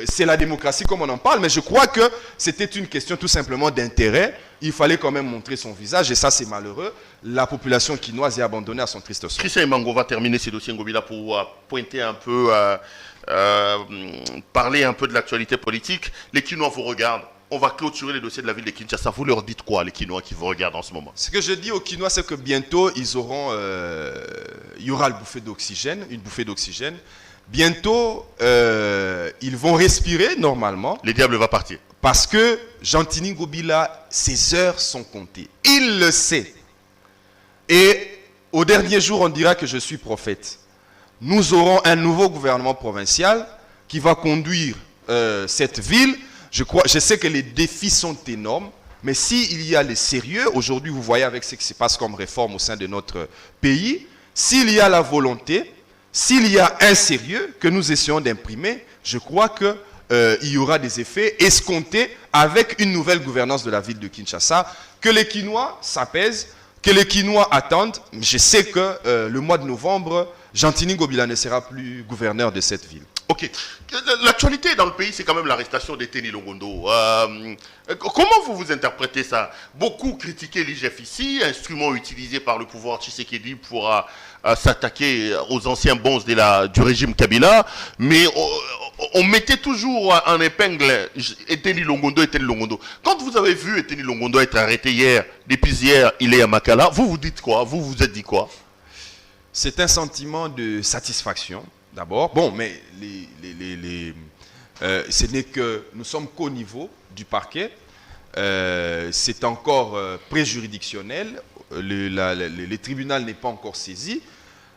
c'est la démocratie comme on en parle, mais je crois que c'était une question tout simplement d'intérêt. Il fallait quand même montrer son visage et ça c'est malheureux. La population quinoise est abandonnée à son triste sort. Christian Emango va terminer ces dossiers Ngobila pour pointer un peu, parler un peu de l'actualité politique. Les Quinois vous regardent. On va clôturer les dossiers de la ville de Kinshasa. Vous leur dites quoi, les Quinois qui vous regardent en ce moment? Ce que je dis aux Quinois, c'est que bientôt, il y aura une bouffée d'oxygène. Bientôt, ils vont respirer normalement. Le diable va partir. Parce que Jean Tény Ngobila, ses heures sont comptées. Il le sait. Et au dernier jour, on dira que je suis prophète. Nous aurons un nouveau gouvernement provincial qui va conduire cette ville. Je sais que les défis sont énormes, mais s'il y a le sérieux, aujourd'hui vous voyez avec ce qui se passe comme réforme au sein de notre pays, s'il y a la volonté, s'il y a un sérieux que nous essayons d'imprimer, je crois qu'il y aura des effets escomptés avec une nouvelle gouvernance de la ville de Kinshasa, que les Quinois s'apaisent, que les Quinois attendent. Je sais que le mois de novembre, Jean Tény Ngobila ne sera plus gouverneur de cette ville. Ok. L'actualité dans le pays, c'est quand même l'arrestation de Tény Longondo. Comment vous interprétez ça? Beaucoup critiquaient l'IGF ici, instrument utilisé par le pouvoir Tshisekedi pour s'attaquer aux anciens bons du régime Kabila, mais on mettait toujours en épingle Tény Longondo. Quand vous avez vu Tény Longondo être arrêté hier, depuis hier, il est à Makala, vous dites quoi? Vous vous êtes dit quoi? C'est un sentiment de satisfaction. D'abord, bon, mais ce n'est que nous sommes qu'au niveau du parquet. C'est encore préjuridictionnel. Le tribunal n'est pas encore saisi.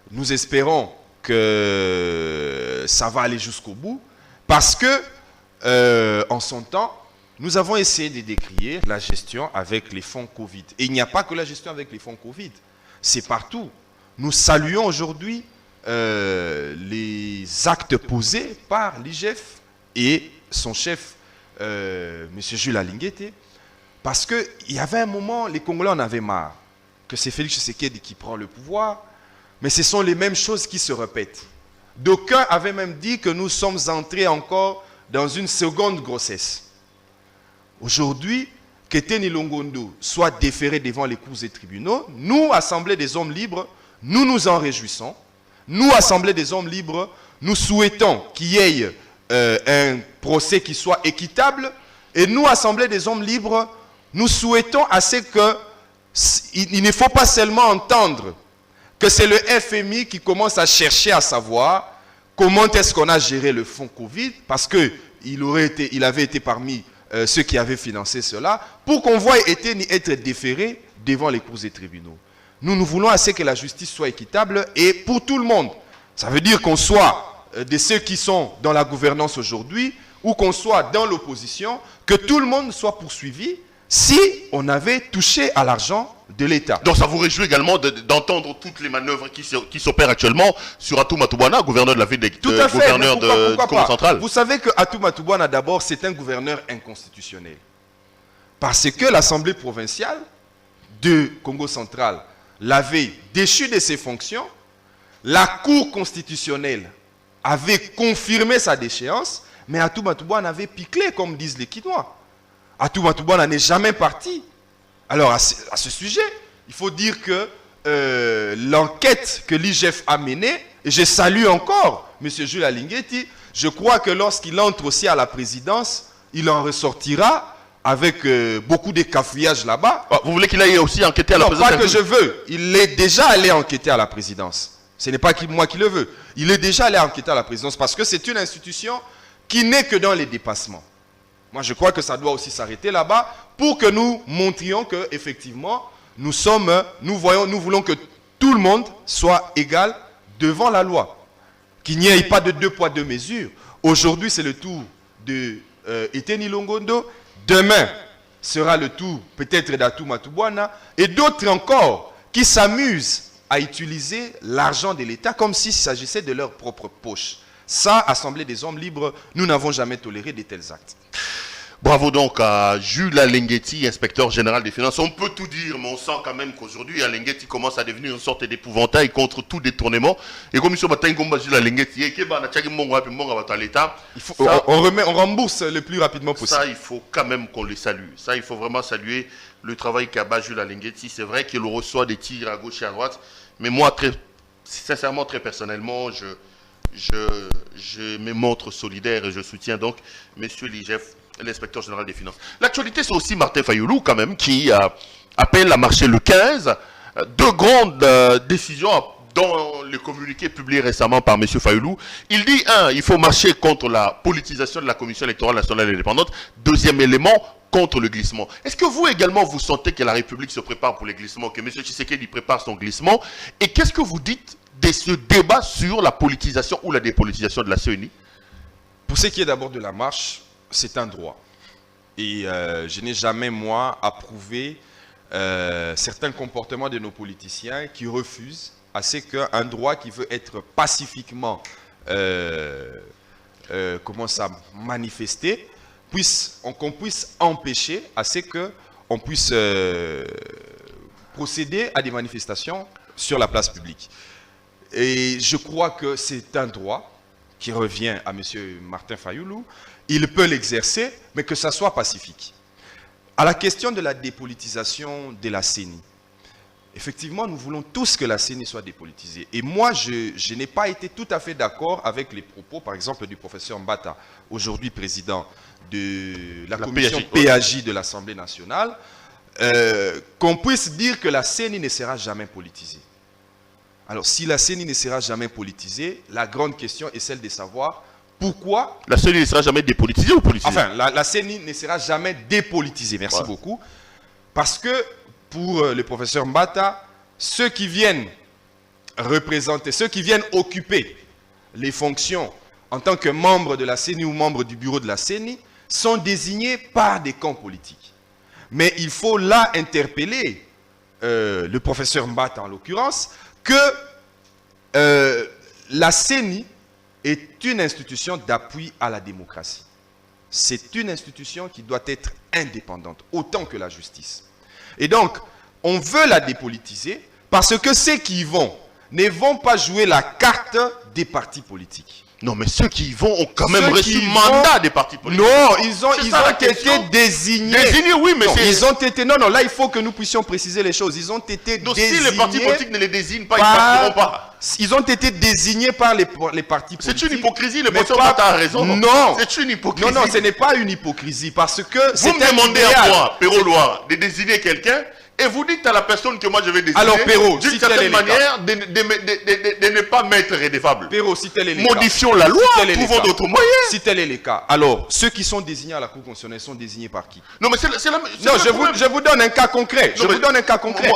Nous espérons que ça va aller jusqu'au bout. Parce que, en son temps, nous avons essayé de décrier la gestion avec les fonds Covid. Et il n'y a pas que la gestion avec les fonds Covid. C'est partout. Nous saluons aujourd'hui les actes posés par l'IGF et son chef, M. Jules Alinguete, parce qu'il y avait un moment, les Congolais en avaient marre, que c'est Félix Tshisekedi qui prend le pouvoir, mais ce sont les mêmes choses qui se répètent. D'aucuns avaient même dit que nous sommes entrés encore dans une seconde grossesse. Aujourd'hui, que Tény Longondo soit déféré devant les cours et tribunaux, nous, Assemblée des hommes libres, nous nous en réjouissons. Nous, Assemblée des hommes libres, nous souhaitons qu'il y ait un procès qui soit équitable. Et nous, Assemblée des hommes libres, nous souhaitons assez que il ne faut pas seulement entendre que c'est le FMI qui commence à chercher à savoir comment est-ce qu'on a géré le fonds Covid, parce qu'il avait été parmi ceux qui avaient financé cela, pour qu'on voie Tény être déféré devant les cours et tribunaux. Nous voulons assez que la justice soit équitable et pour tout le monde. Ça veut dire qu'on soit de ceux qui sont dans la gouvernance aujourd'hui ou qu'on soit dans l'opposition, que tout le monde soit poursuivi si on avait touché à l'argent de l'État. Donc ça vous réjouit également d'entendre toutes les manœuvres qui s'opèrent actuellement sur Atou Matoubana, gouverneur de la ville du Congo central. Vous savez que Atou Matoubana, d'abord, c'est un gouverneur inconstitutionnel. Parce que l'Assemblée provinciale de Congo central l'avait déchu de ses fonctions, la Cour constitutionnelle avait confirmé sa déchéance, mais Atou Matoubana avait piclé, comme disent les Quinois. Atou Matoubana n'est jamais parti. Alors, à ce sujet, il faut dire que l'enquête que l'IGF a menée, et je salue encore M. Jules Alinguete, je crois que lorsqu'il entre aussi à la présidence, il en ressortira avec beaucoup de cafouillages là-bas. Vous voulez qu'il aille aussi enquêter à la présidence? Non, pas que je veux. Il est déjà allé enquêter à la présidence. Ce n'est pas moi qui le veux. Il est déjà allé enquêter à la présidence parce que c'est une institution qui n'est que dans les dépassements. Moi, je crois que ça doit aussi s'arrêter là-bas pour que nous montrions que effectivement, nous voulons que tout le monde soit égal devant la loi. Qu'il n'y ait pas de 2 poids 2 mesures. Aujourd'hui, c'est le tour de Eteni Longondo. Demain, sera le tour peut-être d'Atou Matubwana. Et d'autres encore qui s'amusent à utiliser l'argent de l'État comme s'il s'agissait de leur propre poche. Ça, Assemblée des hommes libres, nous n'avons jamais toléré de tels actes. Bravo donc à Jules Alengueti, inspecteur général des finances. On peut tout dire, mais on sent quand même qu'aujourd'hui, Alengueti commence à devenir une sorte d'épouvantail contre tout détournement. Et comme il Jules Alengueti, on rembourse le plus rapidement possible. Ça, il faut quand même qu'on le salue. Ça, il faut vraiment saluer le travail qu'a bat Jules Alengueti. C'est vrai qu'il reçoit des tirs à gauche et à droite. Mais moi, sincèrement, très personnellement, je me montre solidaire et je soutiens donc M. Ligef, l'inspecteur général des finances. L'actualité, c'est aussi Martin Fayoulou, quand même, qui appelle à marcher le 15. 2 grandes décisions dans le communiqué publié récemment par M. Fayoulou. Il dit, 1, il faut marcher contre la politisation de la Commission électorale nationale indépendante. 2e élément, contre le glissement. Est-ce que vous également, vous sentez que la République se prépare pour le glissement, que M. Tshisekedi prépare son glissement? Et qu'est-ce que vous dites de ce débat sur la politisation ou la dépolitisation de la CENI? Pour ce qui est d'abord de la marche, c'est un droit. Et je n'ai jamais, moi, approuvé certains comportements de nos politiciens qui refusent à ce qu'un droit qui veut être pacifiquement manifesté, qu'on puisse empêcher à ce qu'on puisse procéder à des manifestations sur la place publique. Et je crois que c'est un droit qui revient à M. Martin Fayoulou. Il peut l'exercer, mais que ça soit pacifique. À la question de la dépolitisation de la CENI, effectivement, nous voulons tous que la CENI soit dépolitisée. Et moi, je n'ai pas été tout à fait d'accord avec les propos, par exemple, du professeur Mbata, aujourd'hui président de la commission PAJ de l'Assemblée nationale, qu'on puisse dire que la CENI ne sera jamais politisée. Alors, si la CENI ne sera jamais politisée, la grande question est celle de savoir pourquoi... La CENI ne sera jamais dépolitisée ou politisée? Enfin, la CENI ne sera jamais dépolitisée. Merci beaucoup. Parce que, pour le professeur Mbata, ceux qui viennent représenter, ceux qui viennent occuper les fonctions en tant que membres de la CENI ou membres du bureau de la CENI sont désignés par des camps politiques. Mais il faut là interpeller le professeur Mbata en l'occurrence, que la CENI est une institution d'appui à la démocratie. C'est une institution qui doit être indépendante, autant que la justice. Et donc, on veut la dépolitiser parce que ceux qui y vont ne vont pas jouer la carte des partis politiques. Non, mais ceux qui y vont ont quand même reçu mandat des partis politiques. Non, ils ont été désignés. Désignés, oui, mais c'est... Ils ont été... Non, là, il faut que nous puissions préciser les choses. Ils ont été donc, désignés... si les partis politiques ne les désignent pas, ils ne partiront pas. Ils ont été désignés par les partis politiques. C'est une hypocrisie, le professeur Mbata a raison. Non. C'est une hypocrisie. Non, ce n'est pas une hypocrisie, parce que... Vous me demandez à moi, Perrault Loire, de désigner quelqu'un, et vous dites à la personne que moi je vais désigner, alors, Perrault, d'une certaine manière, de ne pas m'être redevable. Perrault, si tel est le modifions la loi, trouvons d'autres moyens. Si tel est le cas, alors, ceux qui sont désignés à la Cour constitutionnelle sont désignés par qui? Non, mais c'est la... Non, je vous donne un cas concret. Non, je vous donne un cas concret.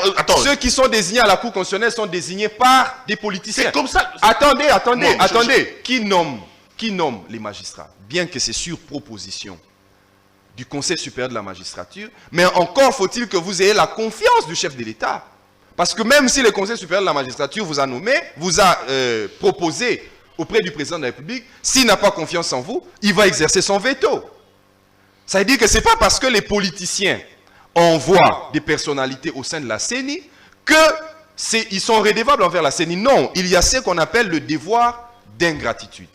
Ceux qui sont désignés à la Cour constitutionnelle sont désignés par des politiciens. C'est comme ça. Attendez. Qui nomme les magistrats? Bien que c'est sur proposition du Conseil supérieur de la magistrature, mais encore faut-il que vous ayez la confiance du chef de l'État. Parce que même si le Conseil supérieur de la magistrature vous a nommé, vous a proposé auprès du président de la République, s'il n'a pas confiance en vous, il va exercer son veto. Ça veut dire que ce n'est pas parce que les politiciens envoient des personnalités au sein de la CENI qu'ils sont redevables envers la CENI. Non, il y a ce qu'on appelle le devoir d'ingratitude.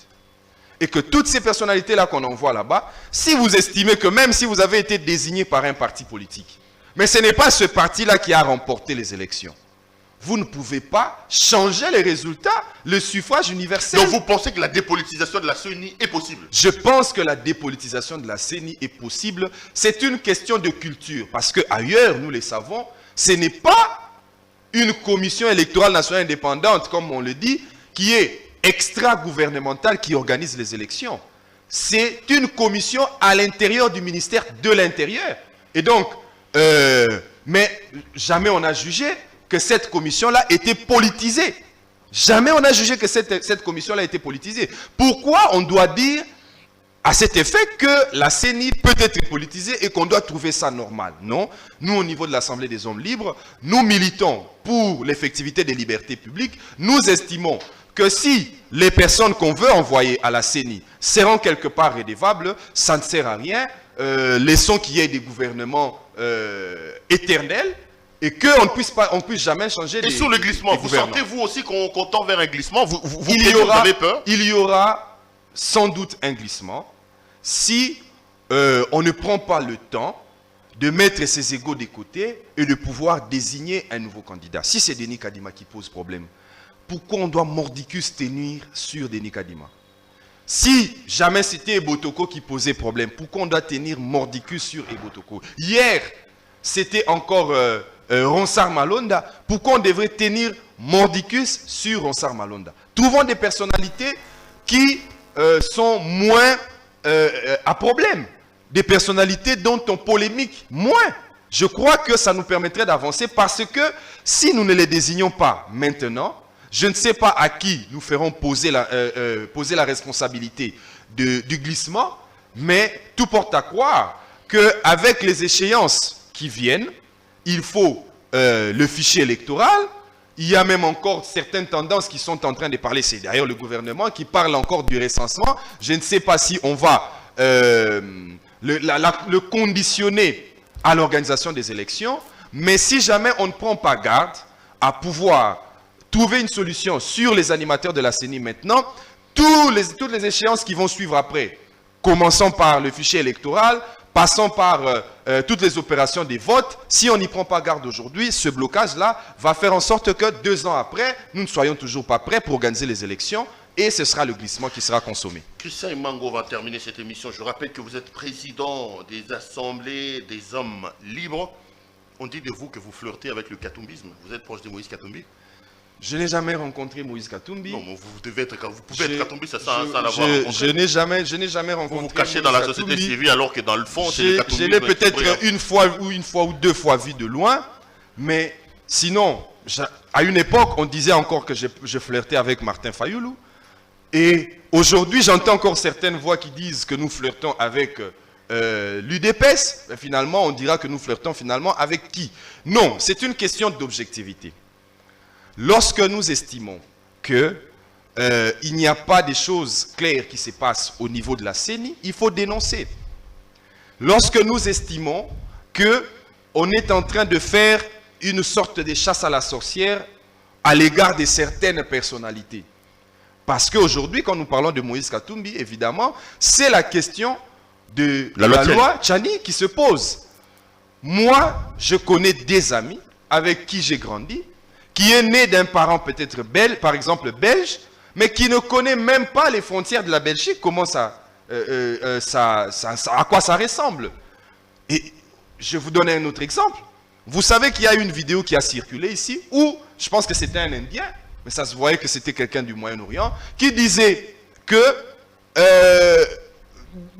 Et que toutes ces personnalités-là qu'on envoie là-bas, si vous estimez que même si vous avez été désigné par un parti politique, mais ce n'est pas ce parti-là qui a remporté les élections, vous ne pouvez pas changer les résultats, le suffrage universel. Donc vous pensez que la dépolitisation de la CENI est possible? Je pense que la dépolitisation de la CENI est possible. C'est une question de culture. Parce qu'ailleurs, nous le savons, ce n'est pas une commission électorale nationale indépendante, comme on le dit, qui est extra-gouvernementale, qui organise les élections. C'est une commission à l'intérieur du ministère de l'Intérieur. Et donc, mais jamais on a jugé que cette commission-là était politisée. Jamais on a jugé que cette commission-là était politisée. Pourquoi on doit dire à cet effet que la CENI peut être politisée et qu'on doit trouver ça normal? Non. Nous, au niveau de l'Assemblée des hommes libres, nous militons pour l'effectivité des libertés publiques. Nous estimons que si les personnes qu'on veut envoyer à la CENI seront quelque part rédevables, ça ne sert à rien. Laissons qu'il y ait des gouvernements éternels et qu'on ne puisse jamais changer. Et sur le glissement, vous sentez-vous aussi qu'on tend vers un glissement? Vous avez peur? Il y aura sans doute un glissement si on ne prend pas le temps de mettre ses égos de côté et de pouvoir désigner un nouveau candidat. Si c'est Denis Kadima qui pose problème, pourquoi on doit mordicus tenir sur Denis Kadima? Si jamais c'était Ebotoko qui posait problème, pourquoi on doit tenir mordicus sur Ebotoko? Hier, c'était encore Ronsard Malonda. Pourquoi on devrait tenir mordicus sur Ronsard Malonda? Trouvons des personnalités qui sont moins à problème. Des personnalités dont on polémique moins. Je crois que ça nous permettrait d'avancer parce que si nous ne les désignons pas maintenant, je ne sais pas à qui nous ferons poser la responsabilité du glissement, mais tout porte à croire qu'avec les échéances qui viennent, il faut le fichier électoral. Il y a même encore certaines tendances qui sont en train de parler. C'est d'ailleurs le gouvernement qui parle encore du recensement. Je ne sais pas si on va le conditionner à l'organisation des élections, mais si jamais on ne prend pas garde à pouvoir trouver une solution sur les animateurs de la CENI maintenant, toutes les échéances qui vont suivre après, commençant par le fichier électoral, passant par toutes les opérations des votes, si on n'y prend pas garde aujourd'hui, ce blocage-là va faire en sorte que 2 ans après, nous ne soyons toujours pas prêts pour organiser les élections et ce sera le glissement qui sera consommé. Christian Mango va terminer cette émission. Je rappelle que vous êtes président des assemblées des hommes libres. On dit de vous que vous flirtez avec le katoumbisme. Vous êtes proche de Moïse Katumbi? Je n'ai jamais rencontré Moïse Katumbi. Non, vous pouvez être Katumbi sans l'avoir rencontré. Je n'ai jamais rencontré. Vous vous cachez dans la société civile alors que dans le fond, c'est le Katumbi. Je l'ai peut-être une fois ou 2 fois vu de loin, mais sinon, à une époque, on disait encore que je flirtais avec Martin Fayoulou. Et aujourd'hui, j'entends encore certaines voix qui disent que nous flirtons avec l'UDPS. Finalement, on dira que nous flirtons finalement avec qui? Non, c'est une question d'objectivité. Lorsque nous estimons qu'il n'y a pas de choses claires qui se passent au niveau de la CENI, il faut dénoncer. Lorsque nous estimons qu'on est en train de faire une sorte de chasse à la sorcière à l'égard de certaines personnalités. Parce qu'aujourd'hui, quand nous parlons de Moïse Katumbi, évidemment, c'est la question de la loi Tchani qui se pose. Moi, je connais des amis avec qui j'ai grandi, qui est né d'un parent peut-être belge, par exemple belge, mais qui ne connaît même pas les frontières de la Belgique, comment à quoi ça ressemble. Et je vous donne un autre exemple. Vous savez qu'il y a une vidéo qui a circulé ici, où je pense que c'était un Indien, mais ça se voyait que c'était quelqu'un du Moyen-Orient, qui disait que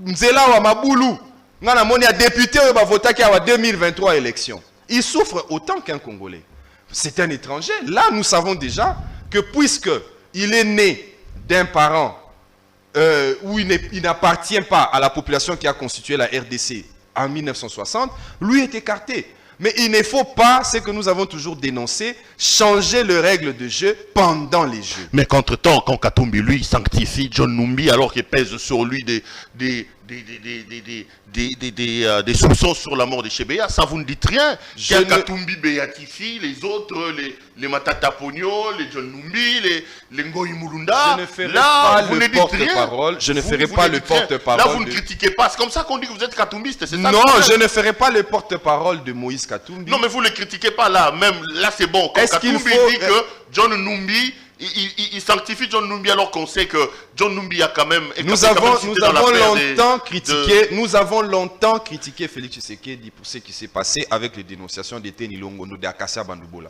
Nzela wa Maboulou, il y a député qui va voter à 2023 élection. Il souffre autant qu'un Congolais. C'est un étranger. Là, nous savons déjà que puisqu'il est né d'un parent où il n'appartient pas à la population qui a constitué la RDC en 1960, lui est écarté. Mais il ne faut pas, ce que nous avons toujours dénoncé, changer les règles de jeu pendant les jeux. Mais qu'entre-temps, quand Katumbi, lui, sanctifie John Numbi, alors qu'il pèse sur lui des des soupçons sur la mort de Chebeya. Ça, vous ne dites rien. Katumbi béatifie, les autres, les Matata Pogno, les John Numbi, les Ngoyi Mulunda. Je ne ferai pas le porte-parole. Je ne ferai pas le porte-parole. Là, vous ne critiquez pas. C'est comme ça qu'on dit que vous êtes katumbiste. C'est ça? Non, je ne ferai pas le porte-parole de Moïse Katumbi. Non, mais vous ne le critiquez pas là. Même là, c'est bon. Quand Katumbi dit que John Numbi, il sanctifie John Numbi alors qu'on sait que John Numbi a quand même... Nous avons longtemps critiqué Félix Tshisekedi pour ce qui s'est passé avec les dénonciations d'Été Nilongono de Akassia Bandoubola.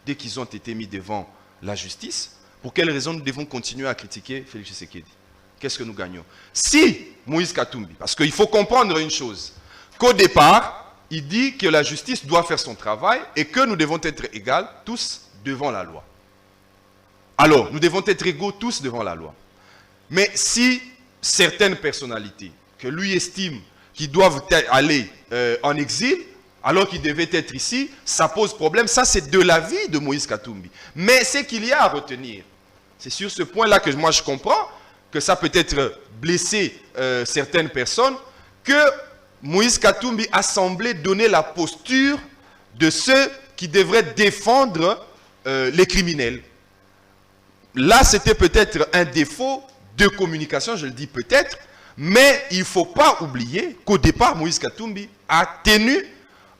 Dès qu'ils ont été mis devant la justice, pour quelles raisons nous devons continuer à critiquer Félix Tshisekedi? Qu'est-ce que nous gagnons? Si Moïse Katumbi, parce qu'il faut comprendre une chose, qu'au départ, il dit que la justice doit faire son travail et que nous devons être égaux tous devant la loi. Alors, nous devons être égaux tous devant la loi. Mais si certaines personnalités que lui estime qu'ils doivent aller en exil, alors qu'ils devaient être ici, ça pose problème. Ça, c'est de l'avis de Moïse Katumbi. Mais ce qu'il y a à retenir, c'est sur ce point-là que moi je comprends que ça peut être blessé certaines personnes, que Moïse Katumbi a semblé donner la posture de ceux qui devraient défendre les criminels. Là, c'était peut-être un défaut de communication, je le dis peut-être, mais il ne faut pas oublier qu'au départ, Moïse Katumbi a tenu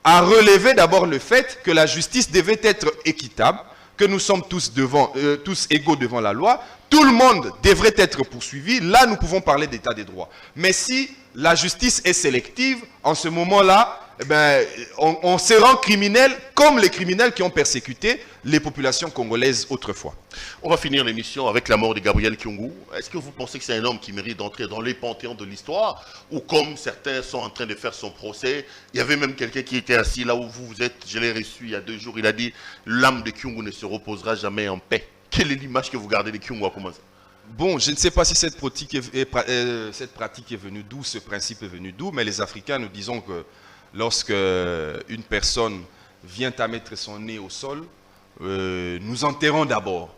à relever d'abord le fait que la justice devait être équitable, que nous sommes tous égaux devant la loi, tout le monde devrait être poursuivi. Là, nous pouvons parler d'état des droits. Mais si la justice est sélective, en ce moment-là, on se rend criminel comme les criminels qui ont persécuté les populations congolaises autrefois. On va finir l'émission avec la mort de Gabriel Kyungu. Est-ce que vous pensez que c'est un homme qui mérite d'entrer dans les panthéons de l'histoire, ou comme certains sont en train de faire son procès? Il y avait même quelqu'un qui était assis là où vous êtes, je l'ai reçu il y a 2 jours, il a dit « L'âme de Kyungu ne se reposera jamais en paix ». Quelle est l'image que vous gardez de Kyungu à commencer? Bon, je ne sais pas si cette pratique est venue d'où, ce principe est venu d'où, mais les Africains, nous disons que lorsque une personne vient à mettre son nez au sol, nous enterrons d'abord.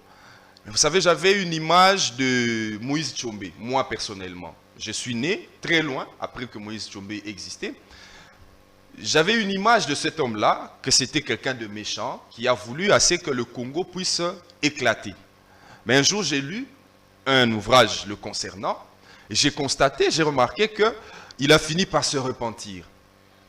Vous savez, j'avais une image de Moïse Tshombe, moi personnellement. Je suis né très loin après que Moïse Tshombe existait. J'avais une image de cet homme-là, que c'était quelqu'un de méchant, qui a voulu assez que le Congo puisse éclater. Mais un jour, j'ai lu un ouvrage le concernant, et j'ai constaté, j'ai remarqué qu'il a fini par se repentir.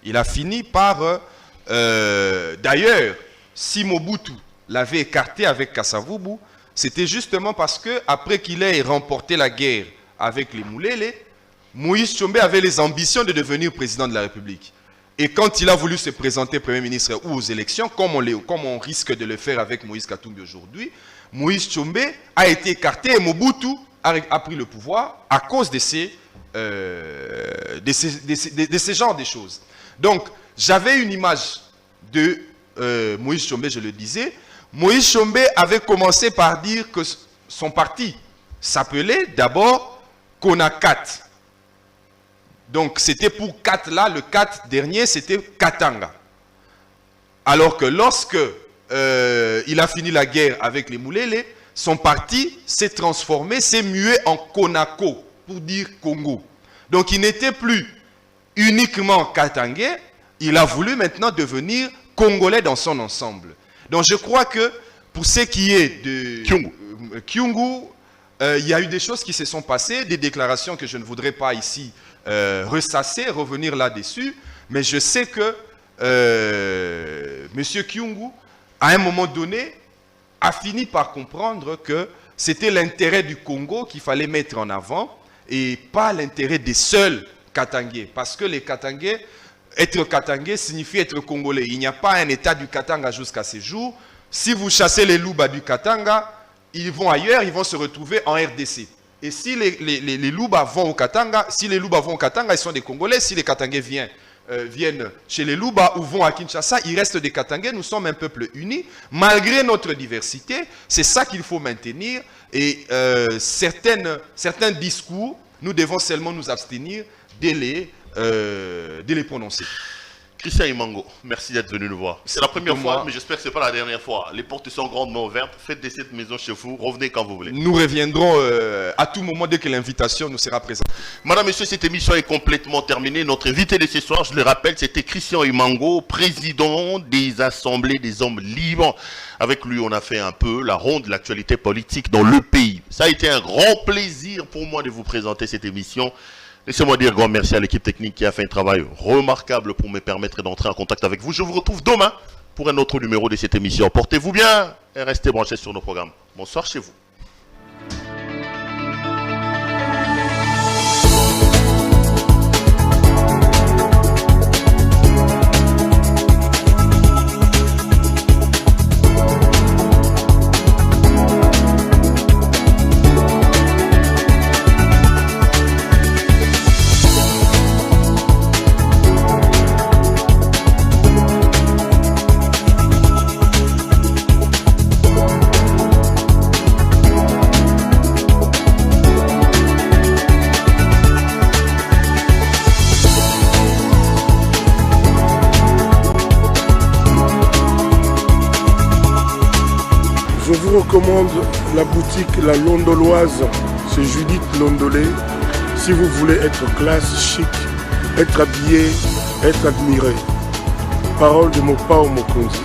Il a fini par... D'ailleurs, si Mobutu l'avait écarté avec Kasavubu, c'était justement parce que après qu'il ait remporté la guerre avec les Moulele, Moïse Tshombe avait les ambitions de devenir président de la République. Et quand il a voulu se présenter Premier ministre ou aux élections, comme on risque de le faire avec Moïse Katumbi aujourd'hui, Moïse Tshombe a été écarté et Mobutu a pris le pouvoir à cause de ces genres de choses. Donc, j'avais une image de Moïse Tshombe, je le disais. Moïse Tshombe avait commencé par dire que son parti s'appelait d'abord Konakat. Donc, c'était pour 4 là, le 4 dernier, c'était Katanga. Alors que lorsque il a fini la guerre avec les Moulele, son parti s'est transformé, s'est mué en Konako, pour dire Congo. Donc, il n'était plus uniquement katangais, il a voulu maintenant devenir congolais dans son ensemble. Donc, je crois que pour ce qui est de Kyungu, il y a eu des choses qui se sont passées, des déclarations que je ne voudrais pas ici ressasser, revenir là-dessus, mais je sais que M. Kyungu, à un moment donné, a fini par comprendre que c'était l'intérêt du Congo qu'il fallait mettre en avant et pas l'intérêt des seuls Katangais. Parce que les Katangais, être Katangais signifie être Congolais. Il n'y a pas un état du Katanga jusqu'à ce jour. Si vous chassez les Louba du Katanga, ils vont ailleurs, ils vont se retrouver en RDC. Et si les Louba vont au Katanga, ils sont des Congolais. Si les Katangais viennent chez les Louba ou vont à Kinshasa, il reste des Katangais. Nous sommes un peuple uni. Malgré notre diversité, c'est ça qu'il faut maintenir. Et certains discours, nous devons seulement nous abstenir de les prononcer. Christian Imango, merci d'être venu nous voir. C'est la première fois, mais j'espère que ce n'est pas la dernière fois. Les portes sont grandement ouvertes. Faites de cette maison chez vous. Revenez quand vous voulez. Nous reviendrons à tout moment dès que l'invitation nous sera présentée. Madame, Monsieur, cette émission est complètement terminée. Notre invité de ce soir, je le rappelle, c'était Christian Imango, président des Assemblées des Hommes Libres. Avec lui, on a fait un peu la ronde de l'actualité politique dans le pays. Ça a été un grand plaisir pour moi de vous présenter cette émission. Laissez-moi dire grand merci à l'équipe technique qui a fait un travail remarquable pour me permettre d'entrer en contact avec vous. Je vous retrouve demain pour un autre numéro de cette émission. Portez-vous bien et restez branchés sur nos programmes. Bonsoir chez vous. Je vous recommande la boutique La Londoloise chez Judith Londolé. Si vous voulez être classe, chic, être habillé, être admiré. Parole de Mopao Mokonzi.